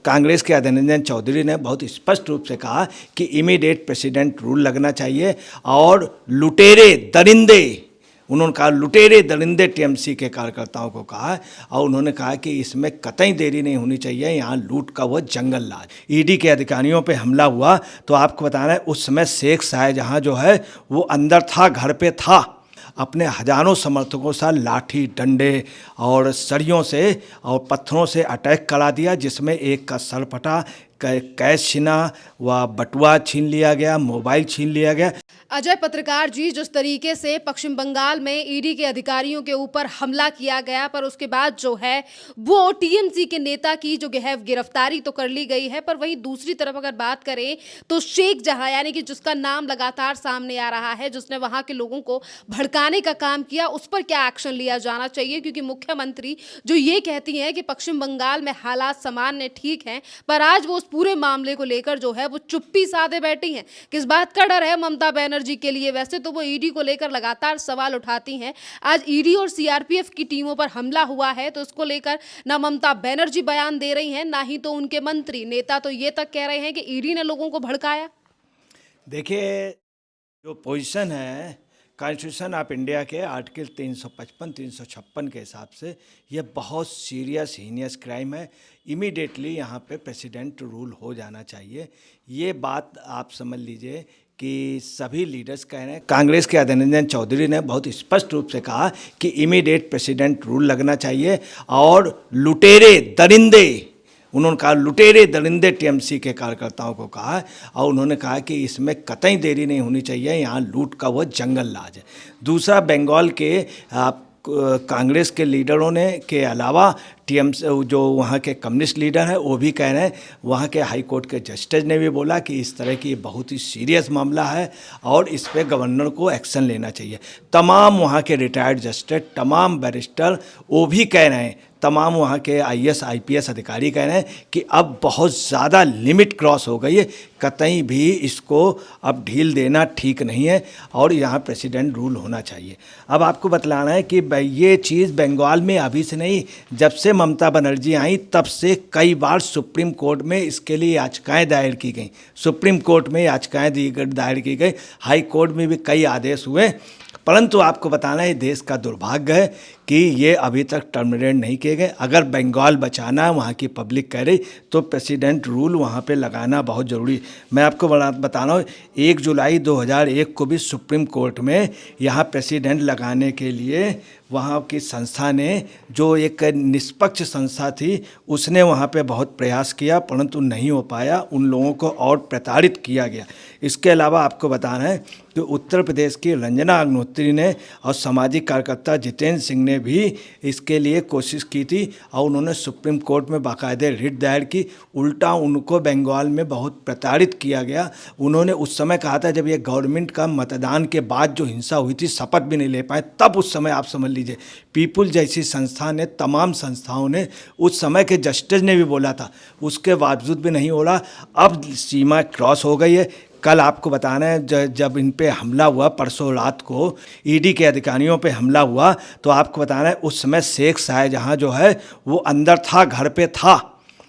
कांग्रेस के अधीर रंजन चौधरी ने बहुत स्पष्ट रूप से कहा कि इमीडिएट प्रेसिडेंट रूल लगना चाहिए और लुटेरे दरिंदे, उन्होंने कहा लुटेरे दरिंदे टीएमसी के कार्यकर्ताओं को कहा और उन्होंने कहा कि इसमें कतई देरी नहीं होनी चाहिए, यहाँ लूट का वो जंगल राज। ईडी के अधिकारियों पे हमला हुआ तो आपको बताना है उस समय शेख शाहजहां जो है वो अंदर था, घर पे था, अपने हजारों समर्थकों से लाठी डंडे और सरियों से और पत्थरों से अटैक करा दिया, जिसमें एक का सर फटा, कैश छीना व बटुआ छीन लिया गया, मोबाइल छीन लिया गया। अजय पत्रकार जी, जिस तरीके से पश्चिम बंगाल में ईडी के अधिकारियों के ऊपर हमला किया गया, पर उसके बाद जो है वो टीएमसी के नेता की जो है गिरफ्तारी तो कर ली गई है, पर वहीं दूसरी तरफ अगर बात करें तो शेख जहां यानी कि जिसका नाम लगातार सामने आ रहा है, जिसने वहां के लोगों को भड़काने का काम किया, उस पर क्या एक्शन लिया जाना चाहिए? क्योंकि मुख्यमंत्री जो ये कहती हैं कि पश्चिम बंगाल में हालात सामान्य ठीक हैं, पर आज वो उस पूरे मामले को लेकर जो है वो चुप्पी साधे बैठी हैं। किस बात का डर है ममता बनर्जी के लिए? वैसे तो वो ईडी को लेकर लगातार सवाल उठाती हैं। आज ईडी और सीआरपीएफ की टीमों पर हमला हुआ है तो इसको लेकर ना ममता बनर्जी बयान दे रही हैं, ना ही तो उनके मंत्री नेता तो ये तक कह रहे हैं कि ईडी ने लोगों को भड़काया। देखिए, जो पोजीशन है कॉन्स्टिट्यूशन ऑफ इंडिया के आर्टिकल 355 356 के हिसाब से ये बहुत सीरियस हीनियस क्राइम है। इमीडिएटली यहाँ पे प्रेसिडेंट रूल हो जाना चाहिए। ये बात आप समझ लीजिए कि सभी लीडर्स कह रहे हैं। कांग्रेस के अधीर रंजन चौधरी ने बहुत स्पष्ट रूप से कहा कि इमीडिएट प्रेसिडेंट रूल लगना चाहिए और लुटेरे दरिंदे, उन्होंने कहा लुटेरे दरिंदे टीएमसी के कार्यकर्ताओं को कहा और उन्होंने कहा कि इसमें कतई देरी नहीं होनी चाहिए, यहाँ लूट का वो जंगल राज है। दूसरा, बंगाल के कांग्रेस के लीडरों ने के अलावा टीएमसी जो वहाँ के कम्युनिस्ट लीडर हैं वो भी कह रहे हैं, वहाँ के हाई कोर्ट के जस्टिस ने भी बोला कि इस तरह की बहुत ही सीरियस मामला है और इस पे गवर्नर को एक्शन लेना चाहिए। तमाम वहाँ के रिटायर्ड जस्टिस, तमाम बैरिस्टर वो भी कह रहे हैं, तमाम वहाँ के आईएएस आईपीएस अधिकारी कह रहे हैं कि अब बहुत ज़्यादा लिमिट क्रॉस हो गई है, कतई भी इसको अब ढील देना ठीक नहीं है और यहाँ प्रेसिडेंट रूल होना चाहिए। अब आपको बतलाना है कि ये चीज़ बंगाल में अभी से नहीं, जब से ममता बनर्जी आई तब से कई बार सुप्रीम कोर्ट में इसके लिए याचिकाएँ दायर की गई, सुप्रीम कोर्ट में याचिकाएँ दायर की गई, हाई कोर्ट में भी कई आदेश हुए, परंतु आपको बताना है देश का दुर्भाग्य है कि ये अभी तक टर्मिनेट नहीं किए गए। अगर बंगाल बचाना है, वहाँ की पब्लिक कह रही, तो प्रेसिडेंट रूल वहाँ पे लगाना बहुत ज़रूरी। मैं आपको बता रहा हूँ 1 जुलाई 2001 को भी सुप्रीम कोर्ट में यहाँ प्रेसिडेंट लगाने के लिए वहाँ की संस्था ने, जो एक निष्पक्ष संस्था थी, उसने वहाँ पे बहुत प्रयास किया परंतु नहीं हो पाया, उन लोगों को और प्रताड़ित किया गया। इसके अलावा आपको बताना है कि उत्तर प्रदेश की रंजना अग्निहोत्री ने और सामाजिक कार्यकर्ता जितेंद्र सिंह ने भी इसके लिए कोशिश की थी और उन्होंने सुप्रीम कोर्ट में बाकायदे रिट दायर की। उल्टा उनको बंगाल में बहुत प्रताड़ित किया गया। उन्होंने उस समय कहा था जब ये गवर्नमेंट का मतदान के बाद जो हिंसा हुई थी, शपथ भी नहीं ले पाए, तब उस समय आप समझ लीजिए पीपुल जैसी संस्था ने, तमाम संस्थाओं ने, उस समय के जस्टिस ने भी बोला था, उसके बावजूद भी नहीं हो रहा। अब सीमा क्रॉस हो गई है। कल आपको बताना है जब इन पे हमला हुआ, परसों रात को ईडी के अधिकारियों पे हमला हुआ, तो आपको बताना है उस समय शेख शाहजहां जो है वो अंदर था, घर पे था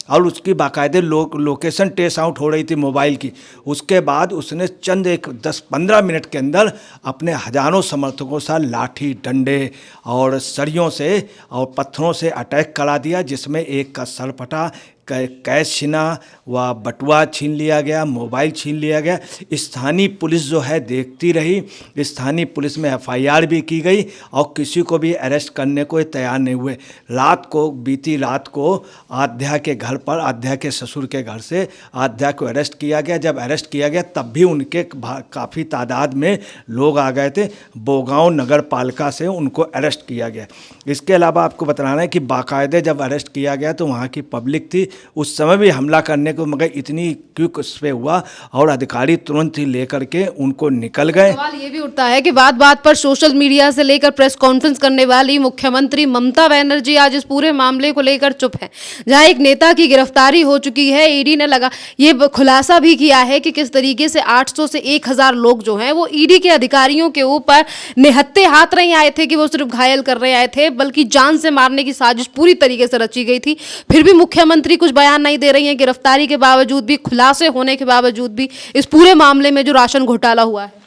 और उसकी बाकायदे लोकेशन ट्रेस आउट हो रही थी मोबाइल की। उसके बाद उसने चंद एक 10-15 मिनट के अंदर अपने हजारों समर्थकों से लाठी डंडे और सरियों से और पत्थरों से अटैक करा दिया, जिसमें एक का सर फटा, कैश छीना व बटुआ छीन लिया गया, मोबाइल छीन लिया गया। स्थानीय पुलिस जो है देखती रही, स्थानीय पुलिस में एफआईआर भी की गई और किसी को भी अरेस्ट करने को तैयार नहीं हुए। बीती रात को आध्या के घर पर, आध्या के ससुर के घर से आध्या को अरेस्ट किया गया। जब अरेस्ट किया गया तब भी उनके काफ़ी तादाद में लोग आ गए थे, बोगांव नगर पालिका से उनको अरेस्ट किया गया। इसके अलावा आपको बताना है कि बाकायदे जब अरेस्ट किया गया तो वहाँ की पब्लिक थी, उस समय भी हमला करने को, मगर इतनी क्विक उस पे हुआ और अधिकारी तुरंत ही लेकर के उनको निकल गए। सवाल ये भी उठता है कि बात बात पर सोशल मीडिया से लेकर प्रेस कॉन्फ्रेंस करने वाली मुख्यमंत्री ममता बनर्जी आज इस पूरे मामले को लेकर चुप है। जहां एक नेता की गिरफ्तारी हो चुकी है, ईडी ने ये खुलासा भी किया है कि किस तरीके से 800 से 1000 लोग जो हैं वो ईडी के अधिकारियों के ऊपर निहत्थे हाथ नहीं आए थे कि वो सिर्फ घायल कर रहे आए थे, बल्कि जान से मारने की साजिश पूरी तरीके से रची गई थी। फिर भी मुख्यमंत्री कुछ कुछ बयान नहीं दे रही हैं, गिरफ्तारी के बावजूद भी, खुलासे होने के बावजूद भी, इस पूरे मामले में जो राशन घोटाला हुआ है?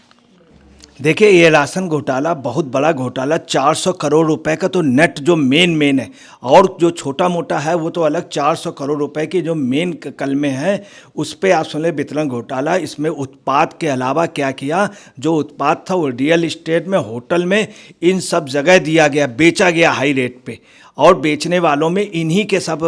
देखिए, ये राशन घोटाला बहुत बड़ा घोटाला, 400 करोड़ रुपए का तो नेट जो मेन है, और जो छोटा मोटा है वो तो अलग। 400 करोड़ रुपए की जो मेन कलमे हैं उस पे आप सुन ले वितरण घोटाला। इसमें उत्पाद के अलावा क्या किया, जो उत्पाद था वो रियल इस्टेट में, होटल में, इन सब जगह दिया गया, बेचा गया हाई रेट पे, और बेचने वालों में इन्हीं के सब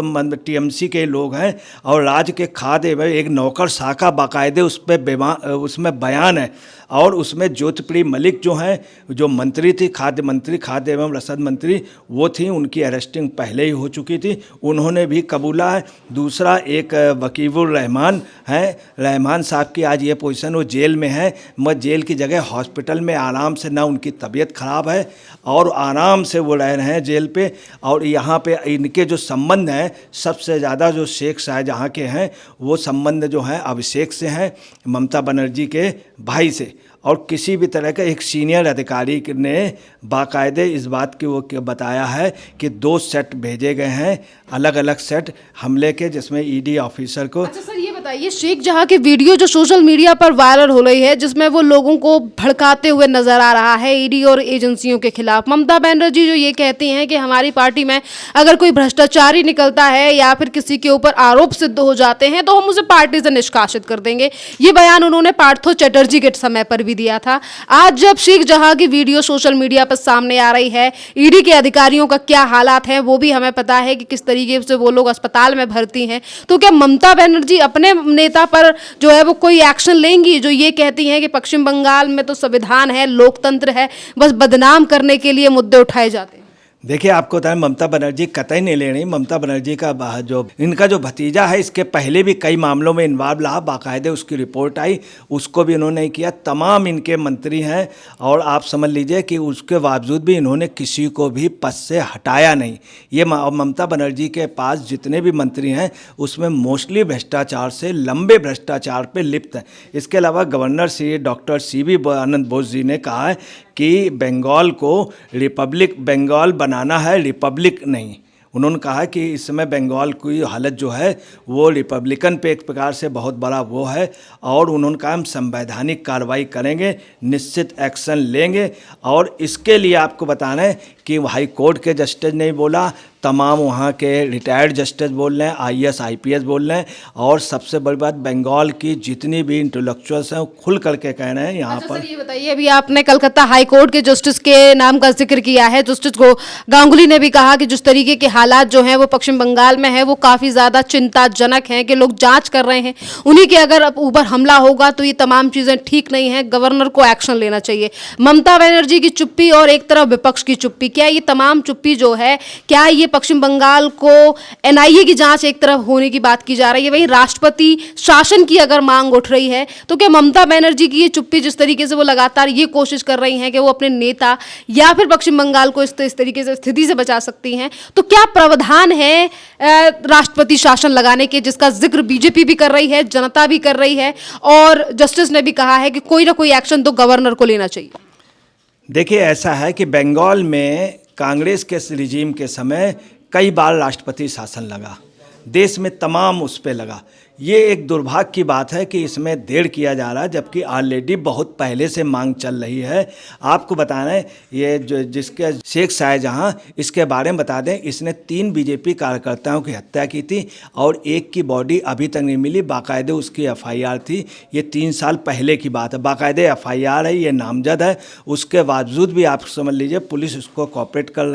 टीएमसी के लोग हैं। और राज्य के खाद्य एवं एक नौकर शाखा बाकायदे उसमें बयान है, और उसमें ज्योतिप्रिय मलिक जो हैं, जो मंत्री थी, खाद्य एवं रसद मंत्री, वो थी, उनकी अरेस्टिंग पहले ही हो चुकी थी, उन्होंने भी कबूला है। दूसरा एक वकीबुर रहमान हैं, रहमान साहब की आज ये पोजीशन, वो जेल में है, मगर जेल की जगह हॉस्पिटल में आराम से, ना उनकी तबीयत खराब है और आराम से वो रह रहे हैं जेल पे। और यहाँ पे इनके जो संबंध हैं, सबसे ज़्यादा जो शेख शाहजहाँ के हैं, वो संबंध जो हैं अभिषेक से हैं, ममता बनर्जी के भाई से। और किसी भी तरह का एक सीनियर अधिकारी ने बाकायदे इस बात की वो बताया है कि 2 सेट भेजे गए हैं, अलग अलग सेट हमले के, जिसमें ईडी ऑफिसर को। अच्छा सर, ये बताइए, शेख जहां की वीडियो जो सोशल मीडिया पर वायरल हो रही है, जिसमें वो लोगों को भड़काते हुए नजर आ रहा है ईडी और एजेंसियों के खिलाफ, ममता बनर्जी जो ये कहती हैं कि हमारी पार्टी में अगर कोई भ्रष्टाचारी निकलता है या फिर किसी के ऊपर आरोप सिद्ध हो जाते हैं तो हम उसे पार्टी से निष्कासित कर देंगे। ये बयान उन्होंने पार्थो चटर्जी के समय पर भी दिया था। आज जब शेख जहां की वीडियो सोशल मीडिया पर सामने आ रही है, ईडी के अधिकारियों का क्या हालात हैं वो भी हमें पता है कि किस तरीके से वो लोग अस्पताल में भर्ती हैं, तो क्या ममता बनर्जी अपने नेता पर जो है वो कोई एक्शन लेंगी, जो ये कहती हैं कि पश्चिम बंगाल में तो संविधान है, लोकतंत्र है, बस बदनाम करने के लिए मुद्दे उठाए जाते हैं? देखिए, आपको बताएं, ममता बनर्जी कतई नहीं ले रही। ममता बनर्जी का इनका जो भतीजा है, इसके पहले भी कई मामलों में इन्वॉल्व रहा, बाकायदे उसकी रिपोर्ट आई, उसको भी इन्होंने किया। तमाम इनके मंत्री हैं, और आप समझ लीजिए कि उसके बावजूद भी इन्होंने किसी को भी पद से हटाया नहीं। ये ममता बनर्जी के पास जितने भी मंत्री हैं उसमें मोस्टली भ्रष्टाचार से, लंबे भ्रष्टाचार पे लिप्त हैं। इसके अलावा गवर्नर डॉक्टर CB आनंद बोस जी ने कहा है कि बंगाल को रिपब्लिक बंगाल बनाना है, रिपब्लिक नहीं। उन्होंने कहा कि इस समय बंगाल की हालत जो है वो रिपब्लिकन पे एक प्रकार से बहुत बड़ा वो है, और उन्होंने कहा हम संवैधानिक कार्रवाई करेंगे, निश्चित एक्शन लेंगे। और इसके लिए आपको बताना है कि हाई कोर्ट के जस्टिस ने बोला, तमाम वहाँ के रिटायर्ड जस्टिस बोल रहे हैं, IAS IPS बोल रहे हैं, और सबसे बड़ी बात, बंगाल की जितनी भी इंटेलेक्चुअल्स हैं वो खुल करके कह रहे हैं यहाँ पर। सर ये बताइए, अभी आपने कलकत्ता हाई कोर्ट के जस्टिस के नाम का जिक्र किया है, जस्टिस गांगुली ने भी कहा कि जिस तरीके के हालात जो हैं वो पश्चिम बंगाल में है वो काफ़ी ज़्यादा चिंताजनक हैं, कि लोग जांच कर रहे हैं, उन्हीं के अगर ऊपर हमला होगा तो ये तमाम चीज़ें ठीक नहीं हैं, गवर्नर को एक्शन लेना चाहिए। ममता बनर्जी की चुप्पी और एक तरफ विपक्ष की चुप्पी, क्या ये तमाम चुप्पी जो है, क्या ये पश्चिम बंगाल को NIA की जांच एक तरफ होने की बात की जा रही है, वहीं राष्ट्रपति शासन की अगर मांग उठ रही है, तो क्या ममता बनर्जी की ये चुप्पी, जिस तरीके से वो लगातार ये कोशिश कर रही हैं कि वो अपने नेता या फिर पश्चिम बंगाल को इस तरीके से स्थिति से बचा सकती हैं, तो क्या प्रावधान है राष्ट्रपति शासन लगाने के, जिसका जिक्र बीजेपी भी कर रही है, जनता भी कर रही है, और जस्टिस ने भी कहा है कि कोई ना कोई एक्शन तो गवर्नर को लेना चाहिए? देखिए, ऐसा है कि बंगाल में कांग्रेस के रिजीम के समय कई बार राष्ट्रपति शासन लगा, देश में तमाम उस पे लगा। ये एक दुर्भाग्य की बात है कि इसमें देर किया जा रहा है, जबकि ऑलरेडी बहुत पहले से मांग चल रही है। आपको बताना है, ये जो जिसके शेख शाहजहाँ, इसके बारे में बता दें, इसने 3 बीजेपी कार्यकर्ताओं की हत्या की थी, और एक की बॉडी अभी तक नहीं मिली, बाकायदे उसकी FIR थी। ये 3 साल पहले की बात है, बाकायदे FIR है, ये नामजद है। उसके बावजूद भी आप समझ लीजिए पुलिस उसको कॉपरेट कर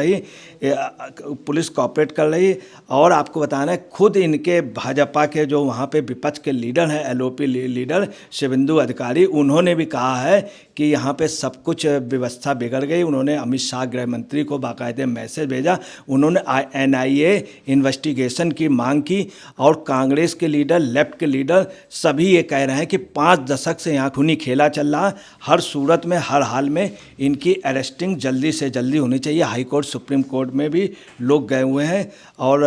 रही, और आपको बताना है, खुद इनके भाजपा के जो वहाँ पे विपक्ष के लीडर हैं, LOP लीडर शुभेंदु अधिकारी, उन्होंने भी कहा है कि यहाँ पे सब कुछ व्यवस्था बिगड़ गई। उन्होंने अमित शाह गृह मंत्री को बाकायदे मैसेज भेजा, उन्होंने NIA इन्वेस्टिगेशन की मांग की, और कांग्रेस के लीडर, लेफ्ट के लीडर सभी ये कह रहे हैं कि 5 दशक से यहाँ खूनी खेला चल रहा है, हर सूरत में, हर हाल में इनकी अरेस्टिंग जल्दी से जल्दी होनी चाहिए। हाई कोर्ट, सुप्रीम कोर्ट में भी लोग गए हुए हैं। और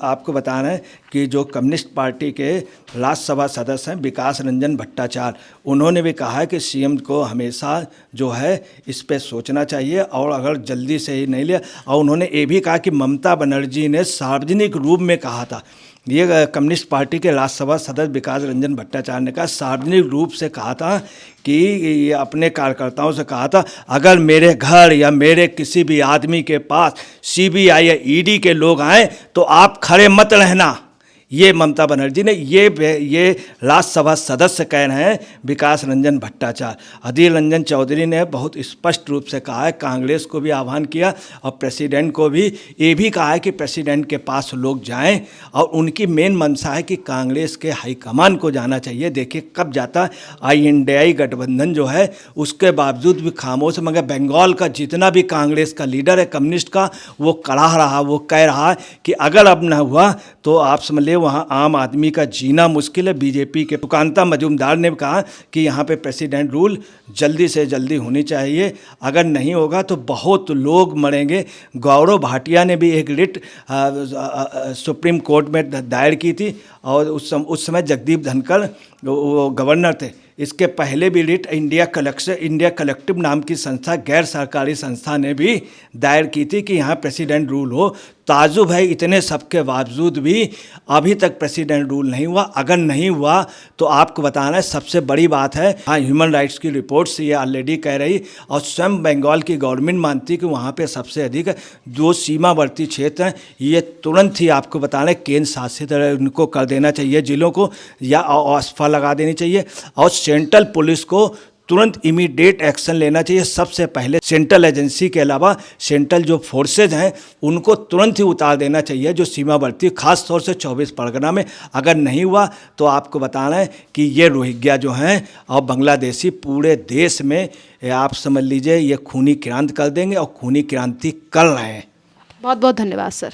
आपको बताना है कि जो कम्युनिस्ट पार्टी के राज्यसभा सदस्य हैं विकास रंजन भट्टाचार्य, उन्होंने भी कहा है कि CM को हमेशा जो है इस पे सोचना चाहिए, और अगर जल्दी से ही नहीं लिया। और उन्होंने ये भी कहा कि ममता बनर्जी ने सार्वजनिक रूप में कहा था ये कम्युनिस्ट पार्टी के राज्यसभा सदस्य विकास रंजन भट्टाचार्य ने कहा, सार्वजनिक रूप से कहा था कि ये अपने कार्यकर्ताओं से कहा था, अगर मेरे घर या मेरे किसी भी आदमी के पास सीबीआई या ईडी के लोग आए तो आप खड़े मत रहना। ये ममता बनर्जी ने ये राज्यसभा सदस्य कह रहे हैं विकास रंजन भट्टाचार्य। अधीर रंजन चौधरी ने बहुत स्पष्ट रूप से कहा है, कांग्रेस को भी आह्वान किया और प्रेसिडेंट को भी ये भी कहा है कि प्रेसिडेंट के पास लोग जाएं और उनकी मेन मंशा है कि कांग्रेस के हाईकमान को जाना चाहिए। देखिए कब जाता इंडियाई गठबंधन जो है उसके बावजूद भी खामोश, मगर बंगाल का जितना भी कांग्रेस का लीडर है कम्युनिस्ट का, वो कड़ा रहा, वो कह रहा है कि अगर अब न हुआ तो आप समझ लिए वहाँ आम आदमी का जीना मुश्किल है। बीजेपी के सुकांता मजूमदार ने कहा कि यहाँ पे प्रेसिडेंट रूल जल्दी से जल्दी होनी चाहिए, अगर नहीं होगा तो बहुत लोग मरेंगे। गौरव भाटिया ने भी एक रिट सुप्रीम कोर्ट में दायर की थी और उस समय जगदीप धनखड़ वो गवर्नर थे। इसके पहले भी रिट इंडिया कलेक्टिव नाम की संस्था, गैर सरकारी संस्था ने भी दायर की थी कि यहाँ प्रेसिडेंट रूल हो। ताजुब है इतने सब के बावजूद भी अभी तक प्रेसिडेंट रूल नहीं हुआ। अगर नहीं हुआ तो आपको बताना है, सबसे बड़ी बात है, हाँ ह्यूमन राइट्स की रिपोर्ट्स ये ऑलरेडी कह रही और स्वयं बंगाल की गवर्नमेंट मानती कि वहाँ पे सबसे अधिक जो सीमावर्ती क्षेत्र हैं ये तुरंत ही आपको बताना है केंद्र शासित उनको कर देना चाहिए, जिलों को या अस्फा लगा देनी चाहिए और सेंट्रल पुलिस को तुरंत इमीडिएट एक्शन लेना चाहिए। सबसे पहले सेंट्रल एजेंसी के अलावा सेंट्रल जो फोर्सेज हैं उनको तुरंत ही उतार देना चाहिए जो सीमावर्ती, खास तौर से 24 परगना में। अगर नहीं हुआ तो आपको बताना है कि ये रोहिंग्या जो हैं और बांग्लादेशी पूरे देश में आप समझ लीजिए ये खूनी क्रांति कर देंगे और खूनी क्रांति कर रहे हैं। बहुत बहुत धन्यवाद सर।